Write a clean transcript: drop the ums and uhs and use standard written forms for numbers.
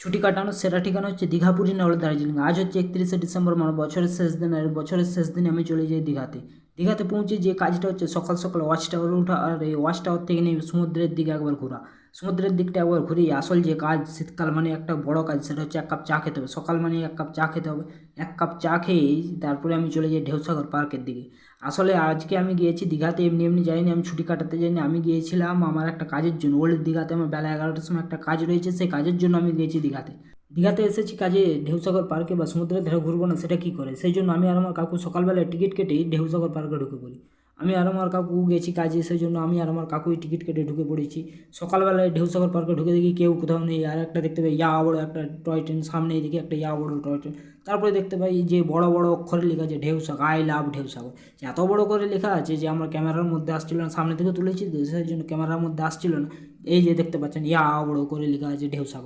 ছুটি কাটানোর সেরা ঠিকানা হচ্ছে দীঘা, পুরী না হলে দার্জিলিং। আজ হচ্ছে 31শে ডিসেম্বর, মানে বছরের শেষ দিন। আর বছরের শেষ দিনে আমি চলে যাই দীঘাতে। দীঘাতে পৌঁছে যে কাজটা হচ্ছে সকাল সকাল ওয়াচ টাওয়ারে ওঠা, আর এই ওয়াচ টাওয়ার থেকে নেমে সমুদ্রের দিকে একবার ঘোরা। সমুদ্রের দিকটা একবার ঘুরেই আসল যে কাজ, শীতকাল মানে একটা বড় কাজ, সেটা হচ্ছে এক কাপ চা খেতে হবে। সকাল মানে এক কাপ চা খেতে হবে। এক কাপ চা খেয়েই তারপরে আমি চলে যাই ঢেউসাগর পার্কের দিকে। আসলে আজকে আমি গিয়েছি দীঘাতে, এমনি এমনি যাইনি, আমি ছুটি কাটাতে যাইনি। আমি গিয়েছিলাম আমার একটা কাজের জন্য। ওল্ড দীঘাতে আমার বেলা 11টার সময় একটা কাজ রয়েছে, সেই কাজের জন্য আমি গিয়েছি দীঘাতে। দীঘাতে এসেছি কাজে, ঢেউসাগর পার্কে বা সমুদ্রের ধারে ঘুরবো না সেটা কী করে, সেই জন্য আমি আর আমার কাকু সকালবেলায় টিকিট কেটেই ঢেউসাগর পার্কে ঢুকে পড়ি। আমি আর আমার কাকু গেছি কাজে, সেই জন্য আমি আর আমার কাকুই টিকিট কেটে ঢুকে পড়েছি। সকালবেলায় ঢেউসাগর পার্কে ঢুকে দেখি কেউ কোথাও নেই। আর একটা দেখতে পাই ইয়া বড়ো একটা টয় ট্রেন, সামনে দেখি একটা ইয়া বড়ো টয় ট্রেন। তারপরে দেখতে পাই যে বড় বড় অক্ষরে লেখা আছে ঢেউসাগর, আই লাভ ঢেউসাগর। এত বড় করে লেখা আছে যে আমার ক্যামেরার মধ্যে আসছিল না, সামনে থেকে তুলেছি তো সেই জন্য ক্যামেরার মধ্যে আসছিল না। এই যে দেখতে পাচ্ছেন ইয়া বড়ো করে লেখা আছে ঢেউসাগর।